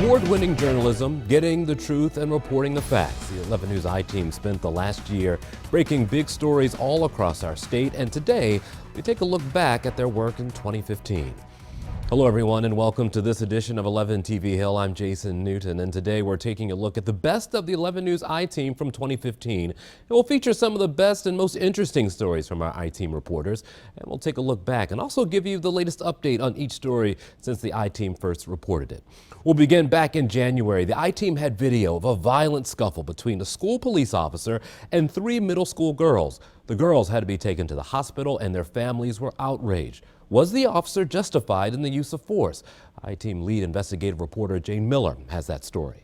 Award-winning journalism, getting the truth and reporting the facts. The 11 News I-Team spent the last year breaking big stories all across our state, and today we take a look back at their work in 2015. Hello everyone and welcome to this edition of 11 TV Hill. I'm Jason Newton, and today we're taking a look at the best of the 11 News I-Team from 2015. It will feature some of the best and most interesting stories from our I-Team reporters, and we'll take a look back and also give you the latest update on each story since the I-Team first reported it. We'll begin back in January. The I-Team had video of a violent scuffle between a school police officer and 3 middle school girls. The girls had to be taken to the hospital and their families were outraged. Was the officer justified in the use of force? I-Team lead investigative reporter Jane Miller has that story.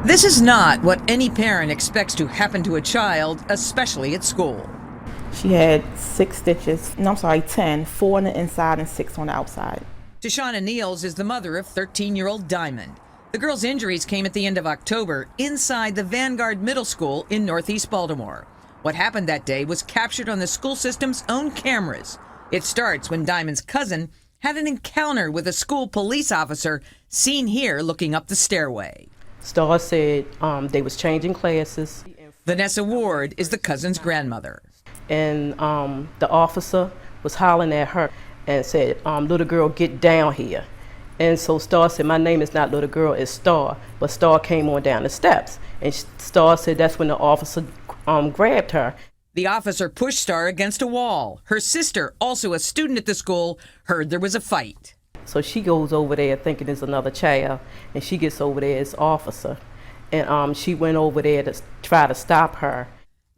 This is not what any parent expects to happen to a child, especially at school. She had 6 stitches, 10, 4 on the inside and 6 on the outside. Tashana Niels is the mother of 13-year-old Diamond. The girl's injuries came at the end of October inside the Vanguard Middle School in Northeast Baltimore. What happened that day was captured on the school system's own cameras. It starts when Diamond's cousin had an encounter with a school police officer, seen here looking up the stairway. Star said they was changing classes. Vanessa Ward is the cousin's grandmother. And the officer was hollering at her and said, little girl, get down here. And so Star said, my name is not little girl, it's Star. But Star came on down the steps. And Star said that's when the officer grabbed her. The officer pushed Star against a wall. Her sister, also a student at the school, heard there was a fight. So she goes over there thinking it's another child, and she gets over there as officer. And she went over there to try to stop her.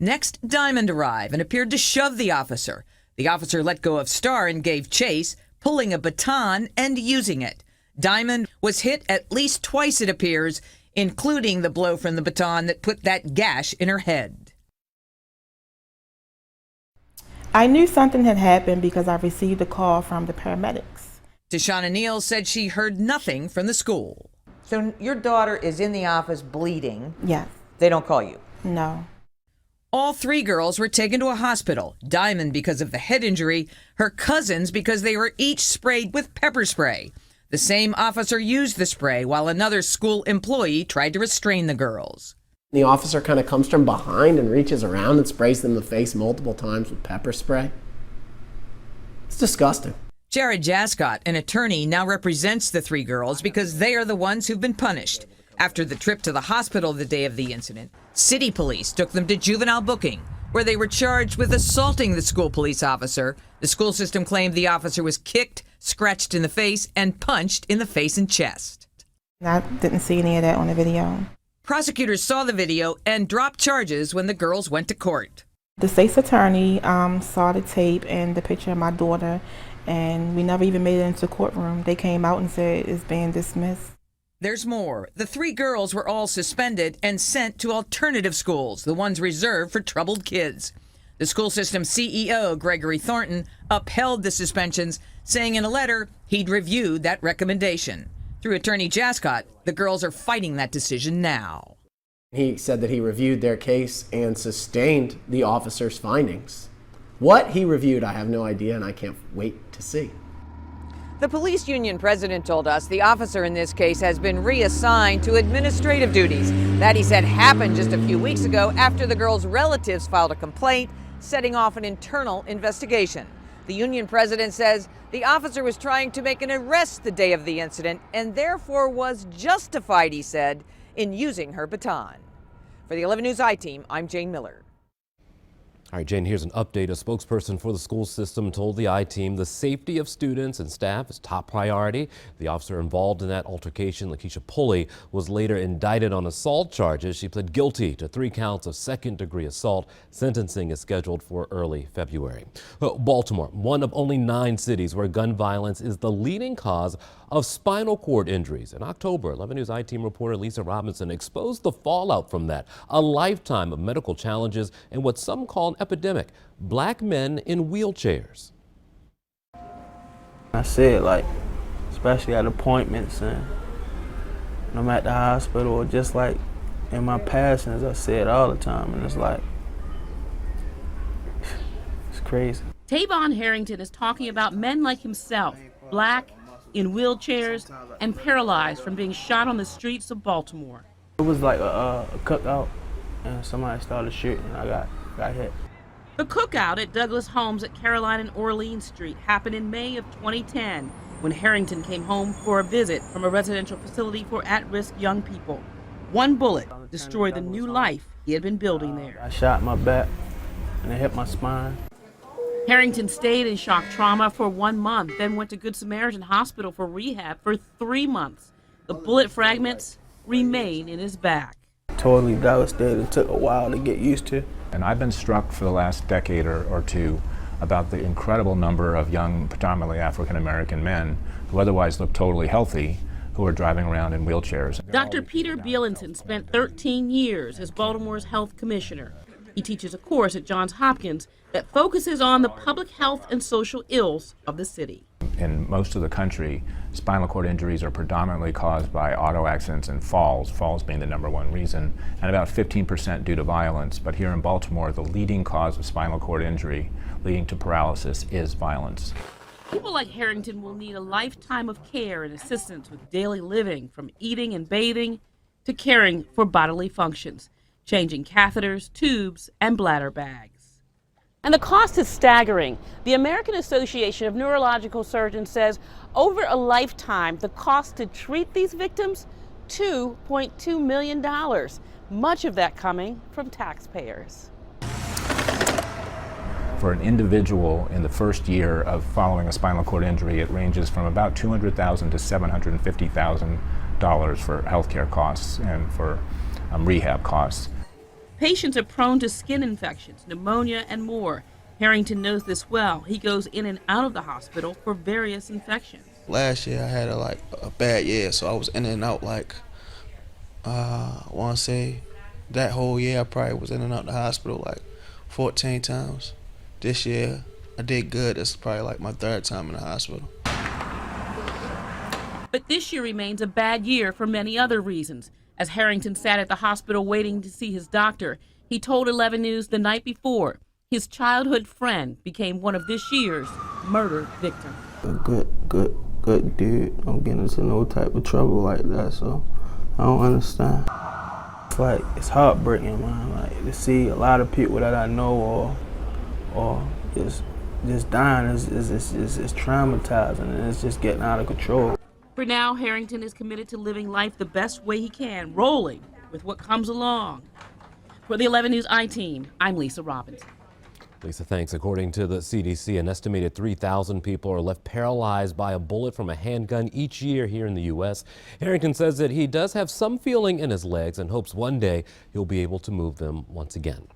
Next, Diamond arrived and appeared to shove the officer. The officer let go of Star and gave chase, pulling a baton and using it. Diamond was hit at least twice, it appears, including the blow from the baton that put that gash in her head. I knew something had happened because I received a call from the paramedics. Tashana Niels said she heard nothing from the school. So your daughter is in the office bleeding. Yes. They don't call you? No. All 3 girls were taken to a hospital. Diamond because of the head injury, her cousins because they were each sprayed with pepper spray. The same officer used the spray while another school employee tried to restrain the girls. The officer kind of comes from behind and reaches around and sprays them in the face multiple times with pepper spray. It's disgusting. Jared Jascott, an attorney, now represents the 3 girls because they are the ones who've been punished. After the trip to the hospital the day of the incident, city police took them to juvenile booking, where they were charged with assaulting the school police officer. The school system claimed the officer was kicked, scratched in the face, and punched in the face and chest. I didn't see any of that on the video. Prosecutors saw the video and dropped charges when the girls went to court. The state's attorney saw the tape and the picture of my daughter, and we never even made it into the courtroom. They came out and said it's being dismissed. There's more. The 3 girls were all suspended and sent to alternative schools, the ones reserved for troubled kids. The school system CEO, Gregory Thornton, upheld the suspensions, saying in a letter he'd reviewed that recommendation. Through attorney Jascott, the girls are fighting that decision now. He said that he reviewed their case and sustained the officer's findings. What he reviewed, I have no idea, and I can't wait to see. The police union president told us the officer in this case has been reassigned to administrative duties. That, he said, happened just a few weeks ago after the girls' relatives filed a complaint, setting off an internal investigation. The union president says the officer was trying to make an arrest the day of the incident and therefore was justified, he said, in using her baton. For the 11 News I-Team, I'm Jane Miller. All right, Jane, here's an update. A spokesperson for the school system told the I-Team the safety of students and staff is top priority. The officer involved in that altercation, Lakeisha Pulley, was later indicted on assault charges. She pled guilty to 3 counts of second-degree assault. Sentencing is scheduled for early February. Baltimore, one of only 9 cities where gun violence is the leading cause of spinal cord injuries. In October, 11 News I-Team reporter Lisa Robinson exposed the fallout from that, a lifetime of medical challenges and what some call an epidemic, black men in wheelchairs. I said, like, especially at appointments and when I'm at the hospital or just like in my passions, I say it all the time, and it's like, it's crazy. Tavon Harrington is talking about men like himself black, in wheelchairs, and paralyzed from being shot on the streets of Baltimore. It was like a cookout, and somebody started shooting, and I got hit. The cookout at Douglas Homes at Caroline and Orleans Street happened in May of 2010 when Harrington came home for a visit from a residential facility for at-risk young people. One bullet destroyed the new life he had been building there. I shot my back, and it hit my spine. Harrington stayed in shock trauma for 1 month, then went to Good Samaritan Hospital for rehab for 3 months. The bullet fragments remain in his back. Totally devastated. It took a while to get used to. And I've been struck for the last decade or two about the incredible number of young, predominantly African American men who otherwise look totally healthy, who are driving around in wheelchairs. Dr. Peter Bielenson spent 13 years as Baltimore's health commissioner. He teaches a course at Johns Hopkins that focuses on the public health and social ills of the city. In most of the country, spinal cord injuries are predominantly caused by auto accidents and falls being the #1 reason, and about 15% due to violence. But here in Baltimore, the leading cause of spinal cord injury leading to paralysis is violence. People like Harrington will need a lifetime of care and assistance with daily living, from eating and bathing to caring for bodily functions, changing catheters, tubes, and bladder bags. And the cost is staggering. The American Association of Neurological Surgeons says over a lifetime, the cost to treat these victims, $2.2 million, much of that coming from taxpayers. For an individual in the first year of following a spinal cord injury, it ranges from about $200,000 to $750,000 for healthcare costs and for rehab costs. Patients are prone to skin infections, pneumonia, and more. Harrington knows this well. He goes in and out of the hospital for various infections. Last year I had a bad year, so I was in and out I want to say that whole year I probably was in and out the hospital 14 times. This year I did good. It's probably my 3rd time in the hospital. But this year remains a bad year for many other reasons. As Harrington sat at the hospital waiting to see his doctor, he told 11 News the night before his childhood friend became one of this year's murder victims. A good dude. Don't get into no type of trouble like that, so I don't understand. It's heartbreaking, man. To see a lot of people that I know or just dying is traumatizing, and it's just getting out of control. For now, Harrington is committed to living life the best way he can, rolling with what comes along. For the 11 News I-Team, I'm Lisa Robinson. Lisa, thanks. According to the CDC, an estimated 3,000 people are left paralyzed by a bullet from a handgun each year here in the U.S. Harrington says that he does have some feeling in his legs and hopes one day he'll be able to move them once again.